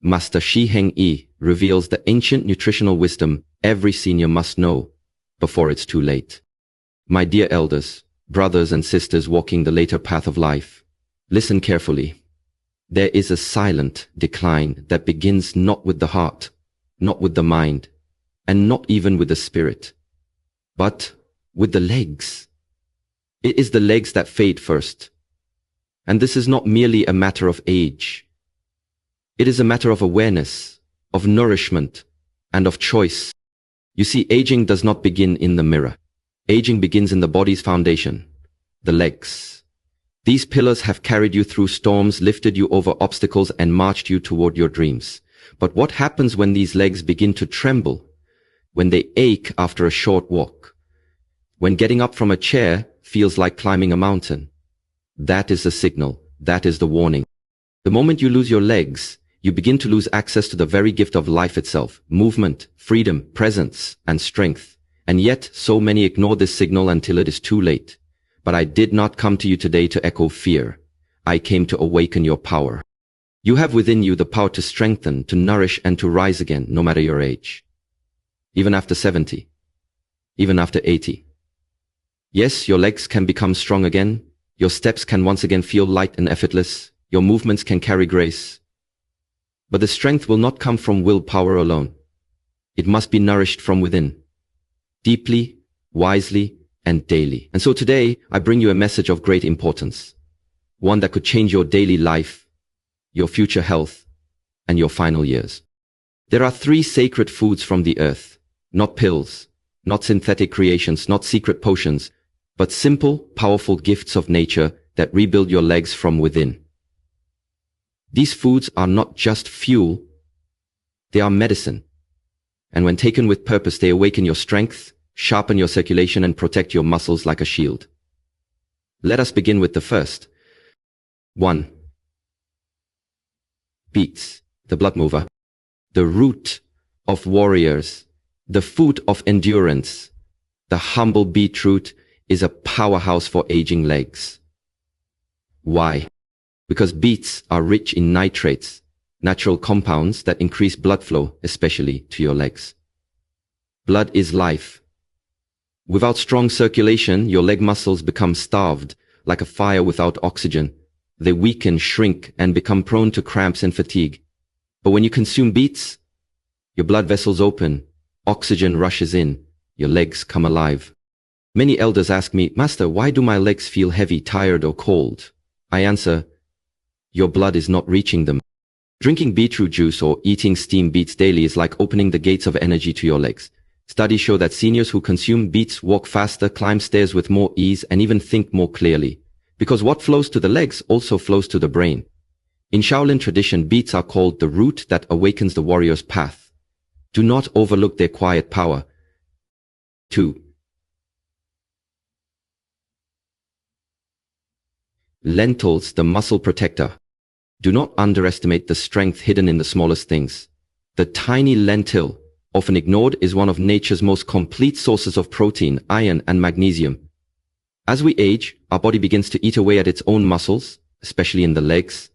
Master Shi Heng Yi reveals the ancient nutritional wisdom every senior must know before it's too late. My dear elders, brothers and sisters walking the later path of life, listen carefully. There is a silent decline that begins not with the heart, not with the mind, and not even with the spirit, but with the legs. It is the legs that fade first. And this is not merely a matter of age. It is a matter of awareness, of nourishment, and of choice. You see, aging does not begin in the mirror. Aging begins in the body's foundation, the legs. These pillars have carried you through storms, lifted you over obstacles, and marched you toward your dreams. But what happens when these legs begin to tremble? When they ache after a short walk? When getting up from a chair feels like climbing a mountain? That is the signal. That is the warning. The moment you lose your legs, you begin to lose access to the very gift of life itself, movement, freedom, presence, and strength. And yet, so many ignore this signal until it is too late. But I did not come to you today to echo fear. I came to awaken your power. You have within you the power to strengthen, to nourish, and to rise again, no matter your age. Even after 70. Even after 80. Yes, your legs can become strong again. Your steps can once again feel light and effortless. Your movements can carry grace. But the strength will not come from willpower alone. It must be nourished from within. Deeply, wisely, and daily. And so today, I bring you a message of great importance. One that could change your daily life, your future health, and your final years. There are 3 sacred foods from the earth. Not pills, not synthetic creations, not secret potions, but simple, powerful gifts of nature that rebuild your legs from within. These foods are not just fuel, they are medicine. And when taken with purpose, they awaken your strength, sharpen your circulation, and protect your muscles like a shield. Let us begin with the first. 1. Beets, the blood mover, the root of warriors, the food of endurance. The humble beetroot is a powerhouse for aging legs. Why? Because beets are rich in nitrates, natural compounds that increase blood flow, especially to your legs. Blood is life. Without strong circulation, your leg muscles become starved, like a fire without oxygen. They weaken, shrink, and become prone to cramps and fatigue. But when you consume beets, your blood vessels open, oxygen rushes in, your legs come alive. Many elders ask me, Master, why do my legs feel heavy, tired, or cold? I answer, your blood is not reaching them. Drinking beetroot juice or eating steamed beets daily is like opening the gates of energy to your legs. Studies show that seniors who consume beets walk faster, climb stairs with more ease, and even think more clearly. Because what flows to the legs also flows to the brain. In Shaolin tradition, beets are called the root that awakens the warrior's path. Do not overlook their quiet power. 2. Lentils, the muscle protector. Do not underestimate the strength hidden in the smallest things. The tiny lentil, often ignored, is one of nature's most complete sources of protein, iron, and magnesium. As we age, our body begins to eat away at its own muscles, especially in the legs.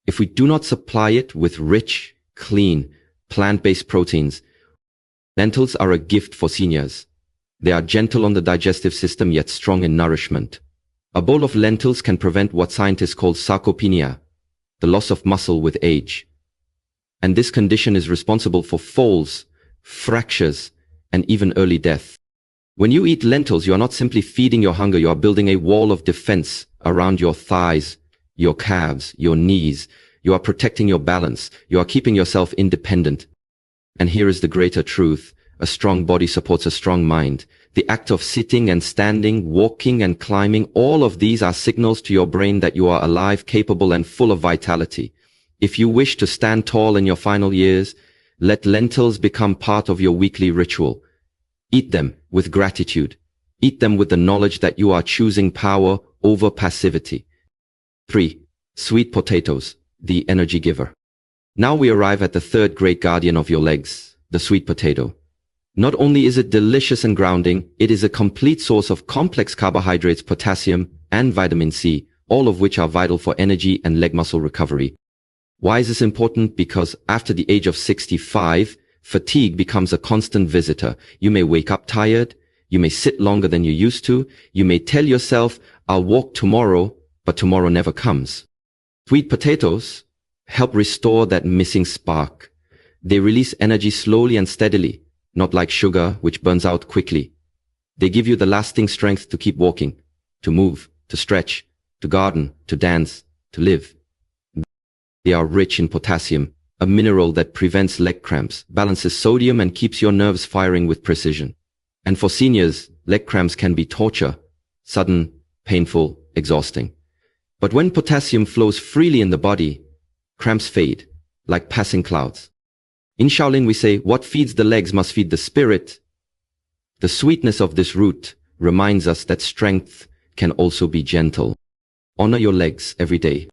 If we do not supply it with rich, clean, plant-based proteins, lentils are a gift for seniors. They are gentle on the digestive system yet strong in nourishment. A bowl of lentils can prevent what scientists call sarcopenia, the loss of muscle with age. And this condition is responsible for falls, fractures, and even early death. When you eat lentils, you are not simply feeding your hunger, you are building a wall of defense around your thighs, your calves, your knees. You are protecting your balance. You are keeping yourself independent. And here is the greater truth. A strong body supports a strong mind. The act of sitting and standing, walking and climbing, all of these are signals to your brain that you are alive, capable, and full of vitality. If you wish to stand tall in your final years, let lentils become part of your weekly ritual. Eat them with gratitude. Eat them with the knowledge that you are choosing power over passivity. 3. Sweet potatoes, the energy giver. Now we arrive at the third great guardian of your legs, the sweet potato. Not only is it delicious and grounding, it is a complete source of complex carbohydrates, potassium, and vitamin C, all of which are vital for energy and leg muscle recovery. Why is this important? Because after the age of 65, fatigue becomes a constant visitor. You may wake up tired. You may sit longer than you used to. You may tell yourself, I'll walk tomorrow, but tomorrow never comes. Sweet potatoes help restore that missing spark. They release energy slowly and steadily, not like sugar, which burns out quickly. They give you the lasting strength to keep walking, to move, to stretch, to garden, to dance, to live. They are rich in potassium, a mineral that prevents leg cramps, balances sodium, and keeps your nerves firing with precision. And for seniors, leg cramps can be torture, sudden, painful, exhausting. But when potassium flows freely in the body, cramps fade, like passing clouds. In Shaolin we say, what feeds the legs must feed the spirit. The sweetness of this root reminds us that strength can also be gentle. Honor your legs every day.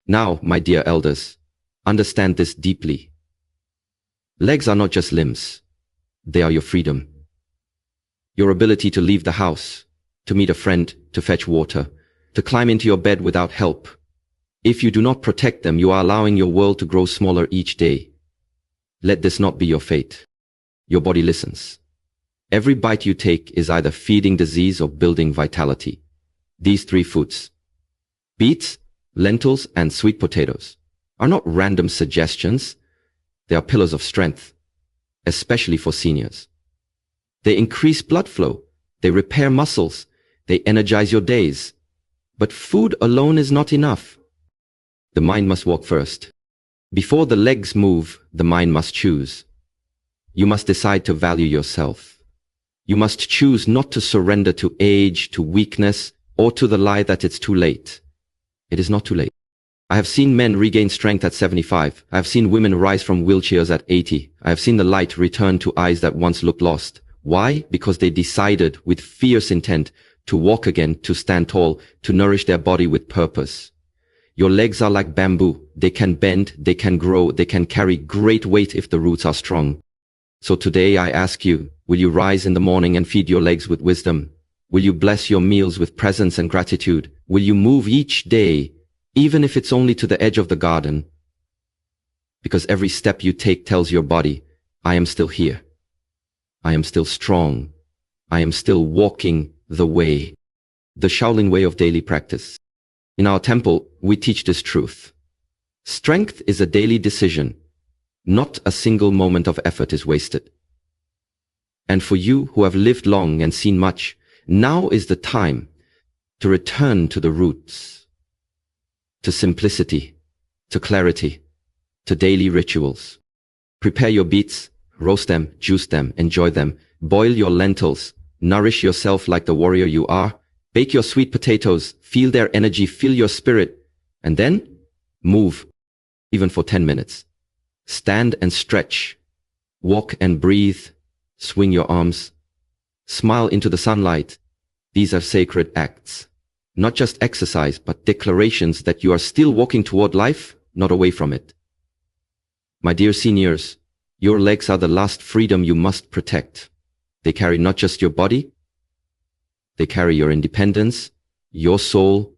Now, my dear elders, understand this deeply. Legs are not just limbs. They are your freedom. Your ability to leave the house, to meet a friend, to fetch water, to climb into your bed without help. If you do not protect them, you are allowing your world to grow smaller each day. Let this not be your fate. Your body listens. Every bite you take is either feeding disease or building vitality. These three foods, beets, lentils, and sweet potatoes, are not random suggestions. They are pillars of strength, especially for seniors. They increase blood flow. They repair muscles. They energize your days. But food alone is not enough. The mind must walk first. Before the legs move, the mind must choose. You must decide to value yourself. You must choose not to surrender to age, to weakness, or to the lie that it's too late. It is not too late. I have seen men regain strength at 75. I have seen women rise from wheelchairs at 80. I have seen the light return to eyes that once looked lost. Why? Because they decided with fierce intent to walk again, to stand tall, to nourish their body with purpose. Your legs are like bamboo. They can bend, they can grow, they can carry great weight if the roots are strong. So today I ask you, will you rise in the morning and feed your legs with wisdom? Will you bless your meals with presence and gratitude? Will you move each day, even if it's only to the edge of the garden? Because every step you take tells your body, I am still here. I am still strong. I am still walking the way. The Shaolin way of daily practice. In our temple, we teach this truth. Strength is a daily decision. Not a single moment of effort is wasted. And for you who have lived long and seen much, now is the time to return to the roots, to simplicity, to clarity, to daily rituals. Prepare your beets, roast them, juice them, enjoy them, boil your lentils, nourish yourself like the warrior you are, bake your sweet potatoes, feel their energy, feel your spirit, and then move, even for 10 minutes. Stand and stretch, walk and breathe, swing your arms, smile into the sunlight. These are sacred acts. Not just exercise, but declarations that you are still walking toward life, not away from it. My dear seniors, your legs are the last freedom you must protect. They carry not just your body, they carry your independence, your soul,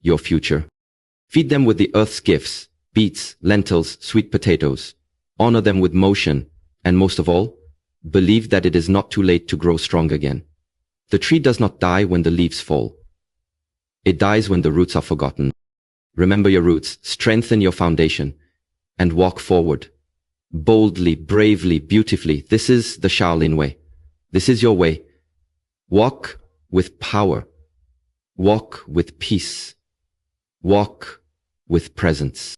your future. Feed them with the earth's gifts, beets, lentils, sweet potatoes. Honor them with motion, and most of all, believe that it is not too late to grow strong again. The tree does not die when the leaves fall. It dies when the roots are forgotten. Remember your roots, strengthen your foundation, and walk forward. Boldly, bravely, beautifully. This is the Shaolin way. This is your way. Walk with power. Walk with peace. Walk with presence.